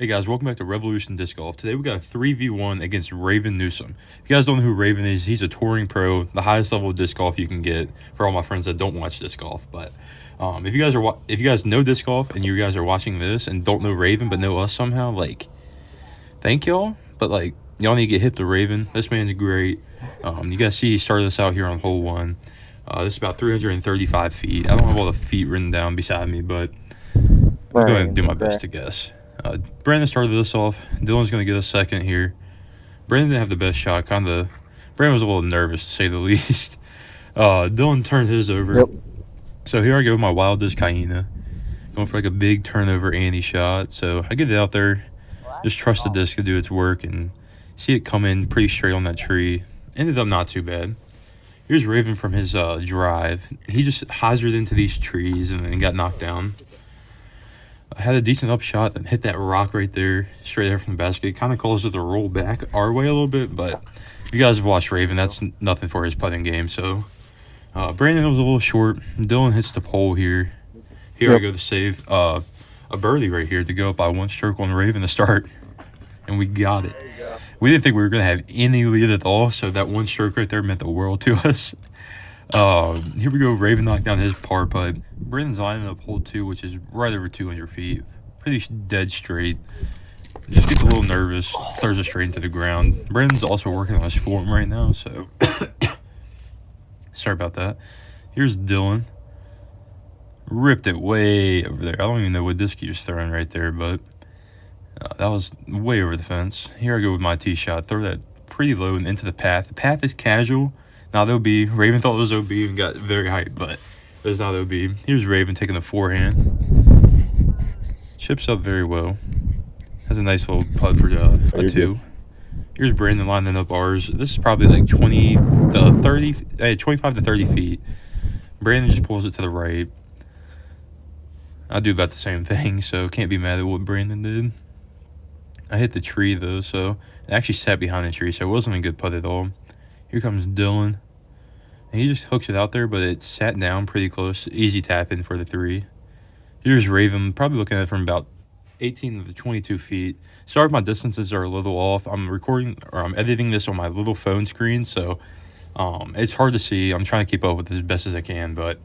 Hey guys, welcome back to Revolution Disc Golf. Today we got a 3v1 against Raven Newsom. If you guys don't know who Raven is, he's a touring pro, the highest level of disc golf you can get for all my friends that don't watch disc golf. But if you guys know disc golf and you guys are watching this and don't know Raven but know us somehow, like, thank y'all. But like, y'all need to get hip to Raven. This man's great. You guys see he started us out here on hole 1. This is about 335 feet. I don't have all the feet written down beside me, but I'm going to do my best to guess. Brandon started this off. Dylan's going to get a second here. Brandon didn't have the best shot. Brandon was a little nervous, to say the least. Dylan turned his over. Yep. So here I go with my Wild Disc Hyena. Going for like a big turnover Annie shot. So I get it out there. Just trust the disc to do its work and see it come in pretty straight on that tree. Ended up not too bad. Here's Raven from his drive. He just hazarded into these trees and then got knocked down. I had a decent up shot and hit that rock right there, straight there from the basket. It kind of caused it to roll back our way a little bit, but if you guys have watched Raven, that's nothing for his putting game. So Brandon was a little short. Dylan hits the pole here. Here I go to save a birdie right here to go up by 1 stroke on Raven to start, and we got it. We didn't think we were going to have any lead at all, so that 1 stroke right there meant the world to us. Here we go. Raven knocked down his par putt. Brandon's lining up hole 2, which is right over 200 feet. Pretty dead straight. Just gets a little nervous. Throws it straight into the ground. Brandon's also working on his form right now, so sorry about that. Here's Dylan. Ripped it way over there. I don't even know what disc he was throwing right there, but that was way over the fence. Here I go with my tee shot. Throw that pretty low and into the path. The path is casual. Not OB. Raven thought it was OB and got very hyped, but it's not OB. Here's Raven taking the forehand. Chips up very well. Has a nice little putt for a 2. Here's Brandon lining up ours. This is probably like 25 to 30 feet. Brandon just pulls it to the right. I do about the same thing, so can't be mad at what Brandon did. I hit the tree, though, so it actually sat behind the tree, so it wasn't a good putt at all. Here comes Dylan. And he just hooks it out there, but it sat down pretty close. Easy tap in for the 3. Here's Raven, probably looking at it from about 18 to 22 feet. Sorry if my distances are a little off. I'm editing this on my little phone screen, so it's hard to see. I'm trying to keep up with this as best as I can, but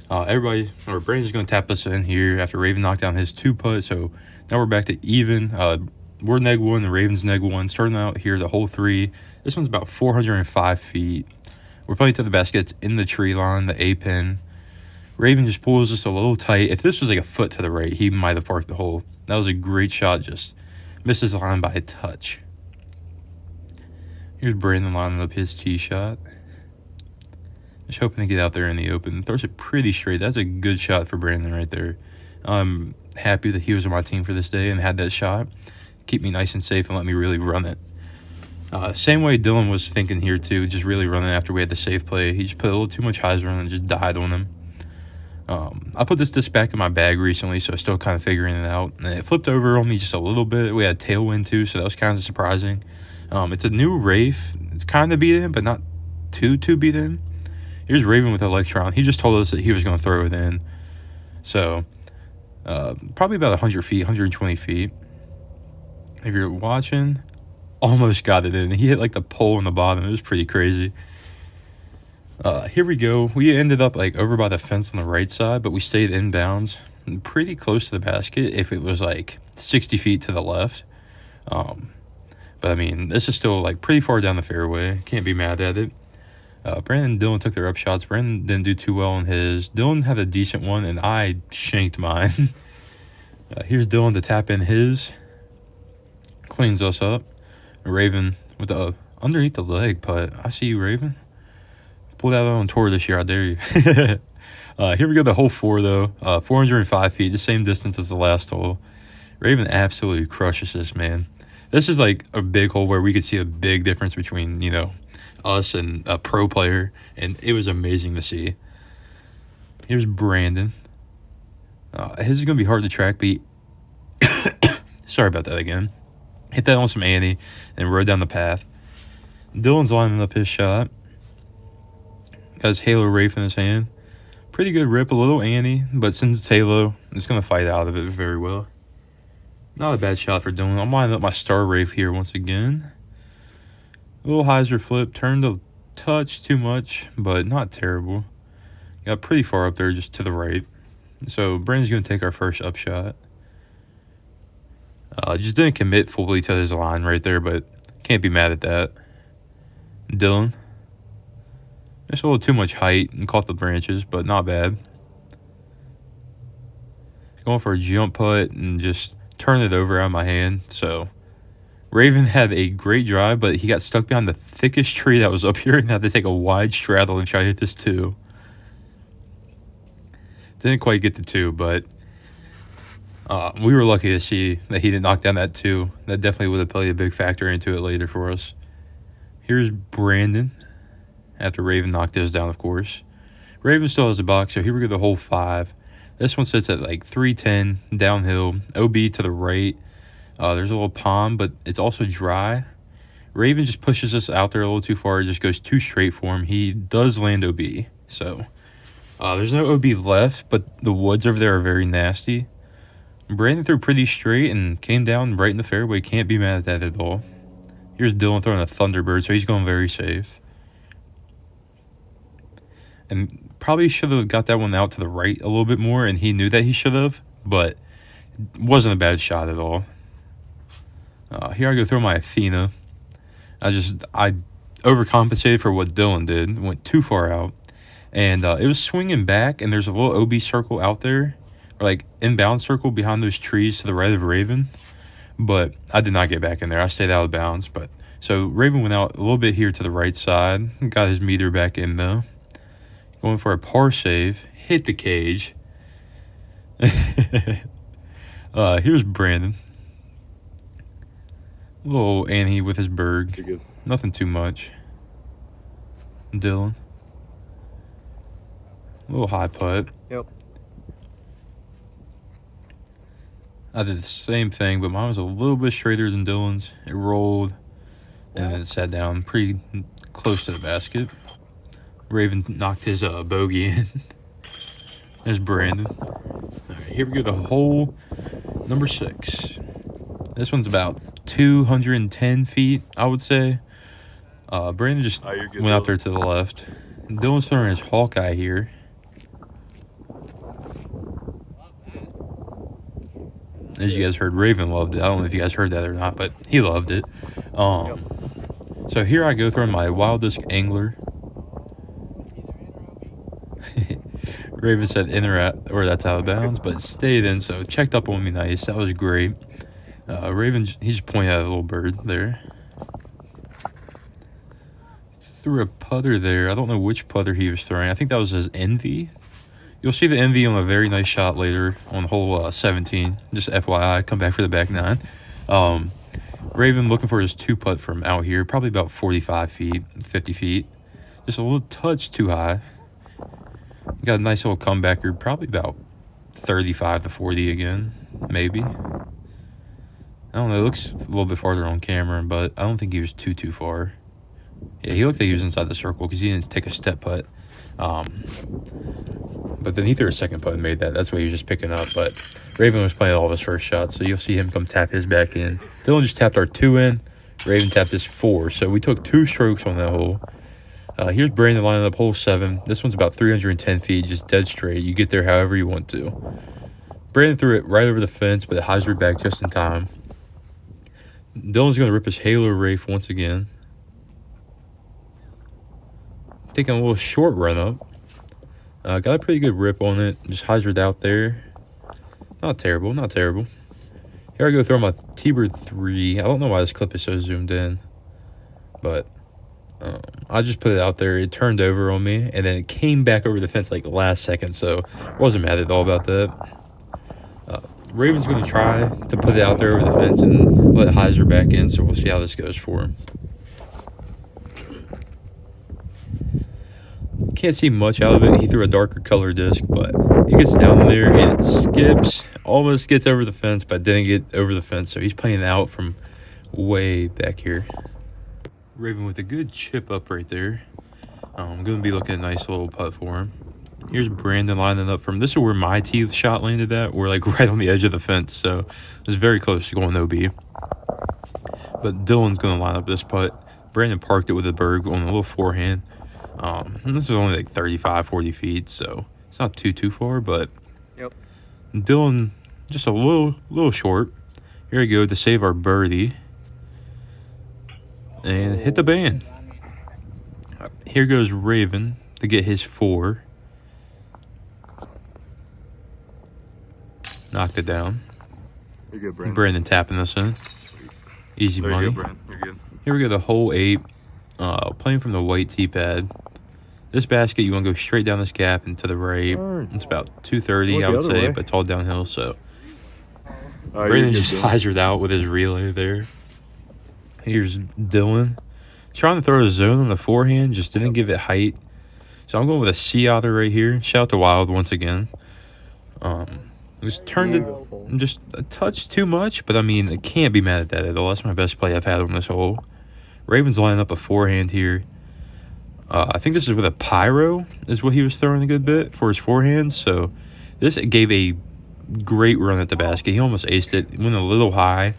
Brandon's going to tap us in here after Raven knocked down his 2 putt, so now we're back to even. We're neg 1, the Raven's neg 1. Starting out here, the hole 3. This one's about 405 feet. We're playing to the basket. It's in the tree line, the A pin. Raven just pulls us a little tight. If this was like a foot to the right, he might have parked the hole. That was a great shot. Just misses the line by a touch. Here's Brandon lining up his tee shot. Just hoping to get out there in the open. Throws it pretty straight. That's a good shot for Brandon right there. I'm happy that he was on my team for this day and had that shot. Keep me nice and safe and let me really run it. Same way Dylan was thinking here too, just really running after we had the safe play. He just put a little too much hyzer on and just died on him. I put this disc back in my bag recently, so I'm still kind of figuring it out. And it flipped over on me just a little bit. We had tailwind too, so that was kind of surprising. It's a new Rafe. It's kind of beat in, but not too beat in. Here's Raven with Electron. He just told us that he was going to throw it in. So, probably about 100 feet, 120 feet. If you're watching, almost got it in. He hit like the pole in the bottom. It was pretty crazy. Here we go. We ended up like over by the fence on the right side, but we stayed inbounds pretty close to the basket if it was like 60 feet to the left. But I mean, this is still like pretty far down the fairway. Can't be mad at it. Brandon and Dylan took their up shots. Brandon didn't do too well on his. Dylan had a decent one, and I shanked mine. Here's Dylan to tap in his. Cleans us up. Raven with the underneath the leg putt. I see you, Raven. Pull that out on tour this year. I dare you. Here we go to hole 4, though. 405 feet, the same distance as the last hole. Raven absolutely crushes this, man. This is like a big hole where we could see a big difference between, us and a pro player, and it was amazing to see. Here's Brandon. His is going to be hard to track, but sorry about that again. Hit that on some Annie and rode down the path. Dylan's lining up his shot. Got his Halo Rafe in his hand. Pretty good rip, a little Annie, but since it's Halo, it's going to fight out of it very well. Not a bad shot for Dylan. I'm lining up my star rave here once again. A little hyzer flip, turned a touch too much, but not terrible. Got pretty far up there, just to the right. So Brandon's going to take our first up shot. Just didn't commit fully to his line right there, but can't be mad at that. Dylan. Just a little too much height and caught the branches, but not bad. Going for a jump putt and just turn it over out of my hand. So Raven had a great drive, but he got stuck behind the thickest tree that was up here and had to take a wide straddle and try to hit this 2. Didn't quite get the 2, but we were lucky to see that he didn't knock down that 2. That definitely would have played a big factor into it later for us. Here's Brandon after Raven knocked his down, of course. Raven still has a box, so here we go, the hole 5. This one sits at like 310 downhill, OB to the right. There's a little pond, but it's also dry. Raven just pushes us out there a little too far. It just goes too straight for him. He does land OB, so there's no OB left, but the woods over there are very nasty. Brandon threw pretty straight and came down right in the fairway. Can't be mad at that at all. Here's Dylan throwing a Thunderbird, so he's going very safe. And probably should have got that one out to the right a little bit more, and he knew that he should have, but it wasn't a bad shot at all. Here I go throw my Athena. I overcompensated for what Dylan did. Went too far out. And it was swinging back, and there's a little OB circle out there, or like inbound circle behind those trees to the right of Raven. But I did not get back in there. I stayed out of bounds. But so Raven went out a little bit here to the right side. Got his meter back in, though. Going for a par save. Hit the cage. Here's Brandon. A little Annie with his berg. Nothing too much. Dylan. A little high putt. Yep. I did the same thing, but mine was a little bit straighter than Dylan's. It rolled, and then it sat down pretty close to the basket. Raven knocked his bogey in. There's Brandon. All right, here we go. The hole number 6. This one's about 210 feet, I would say. Brandon just went out there to the left. Dylan's throwing his Hawkeye here. As you guys heard, Raven loved it. I don't know if you guys heard that or not, but he loved it. So here I go throwing my wildest angler. Raven said in or that's out of bounds, but stayed in, so checked up on me nice. That was great. Raven, he just pointed at a little bird there. Threw a putter there. I don't know which putter he was throwing. I think that was his Envy. You'll see the Envy on a very nice shot later on hole 17. Just FYI, come back for the back 9. Raven looking for his 2-putt from out here, probably about 45 feet, 50 feet. Just a little touch too high. Got a nice little comebacker, probably about 35 to 40 again, maybe. I don't know, it looks a little bit farther on camera, but I don't think he was too far. Yeah, he looked like he was inside the circle because he didn't take a step putt. But then he threw a second putt and made that. That's what he was just picking up. But Raven was playing all of his first shots, so you'll see him come tap his back in. Dylan just tapped our 2 in. Raven tapped his 4. So we took 2 strokes on that hole. Here's Brandon lining up hole 7. This one's about 310 feet, just dead straight. You get there however you want to. Brandon threw it right over the fence, but it hyzered back just in time. Dylan's going to rip his Halo Wraith once again. Taking a little short run up. Got a pretty good rip on it. Just hyzered out there. Not terrible, not terrible. Here I go throw my T-Bird 3. I don't know why this clip is so zoomed in. But I just put it out there. It turned over on me. And then it came back over the fence like last second. So wasn't mad at all about that. Raven's going to try to put it out there over the fence and let hyzer back in. So we'll see how this goes for him. Can't see much out of it. He threw a darker color disc, but it gets down there and it skips, almost gets over the fence, but didn't get over the fence. So he's playing out from way back here. Raven with a good chip up right there. I'm going to be looking at a nice little putt for him. Here's Brandon lining up from, this is where my tee shot landed at. We're like right on the edge of the fence, so it was very close to going OB. But Dylan's going to line up this putt. Brandon parked it with a berg on a little forehand. This is only like 35, 40 feet, so it's not too far, but Dylan just a little short. Here we go to save our birdie. And hit the band. Here goes Raven to get his 4. Knocked it down. You're good, Brandon. Brandon tapping this in. Easy money. You go, Brandon. You're good. Here we go, the hole 8. Playing from the white tee pad. This basket, you want to go straight down this gap and to the right. It's about 230, I would say, but it's all downhill, so. Brandon just hyzered out with his relay there. Here's Dylan. Trying to throw a zone on the forehand, just didn't give it height. So I'm going with a sea otter right here. Shout out to Wild once again. Just turned it just a touch too much, but I mean, I can't be mad at that at all. That's my best play I've had on this hole. Raven's lining up a forehand here. I think this is with a pyro is what he was throwing a good bit for his forehand. So this gave a great run at the basket. He almost aced it. Went a little high.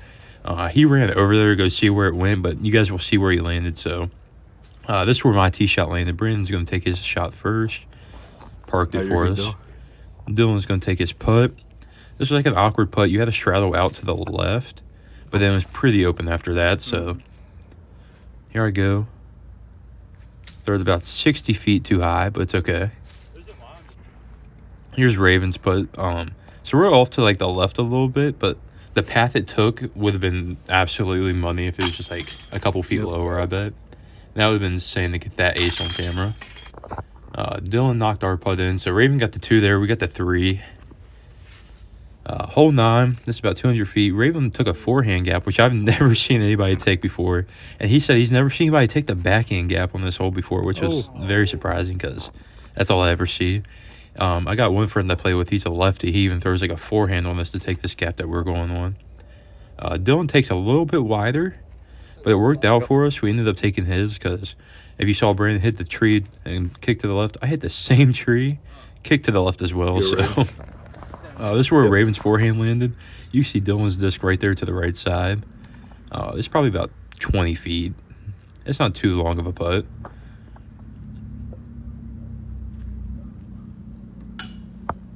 He ran over there to go see where it went, but you guys will see where he landed. So this is where my tee shot landed. Brandon's going to take his shot first. Parked it for us. Dylan's going to take his putt. This was like an awkward putt. You had to straddle out to the left, but then it was pretty open after that. So here I go. Throw it about 60 feet too high, but it's okay. Here's Raven's putt. So we're off to like the left a little bit, but the path it took would have been absolutely money if it was just like a couple feet lower, I bet. That would have been insane to get that ace on camera. Dylan knocked our putt in, so Raven got the 2 there. We got the 3. Hole 9, this is about 200 feet. Raven took a forehand gap, which I've never seen anybody take before. And he said he's never seen anybody take the backhand gap on this hole before, which was very surprising because that's all I ever see. I got one friend I play with. He's a lefty. He even throws like a forehand on this to take this gap that we're going on. Dylan takes a little bit wider, but it worked out for us. We ended up taking his because if you saw Brandon hit the tree and kick to the left, I hit the same tree, kick to the left as well. So this is where Raven's forehand landed. You see Dylan's disc right there to the right side. It's probably about 20 feet. It's not too long of a putt.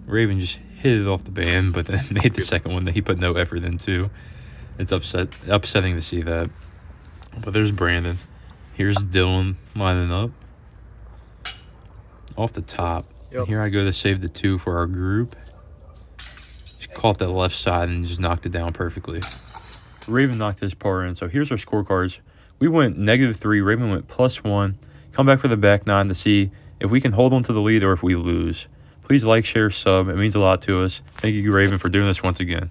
Raven just hit it off the band, but then made the second one that he put no effort into. It's upsetting to see that. But there's Brandon. Here's Dylan lining up. Off the top. Here I go to save the 2 for our group. Just caught the left side and just knocked it down perfectly. Raven knocked his par in. So here's our scorecards. We went -3. Raven went +1. Come back for the back 9 to see if we can hold on to the lead or if we lose. Please like, share, sub. It means a lot to us. Thank you, Raven, for doing this once again.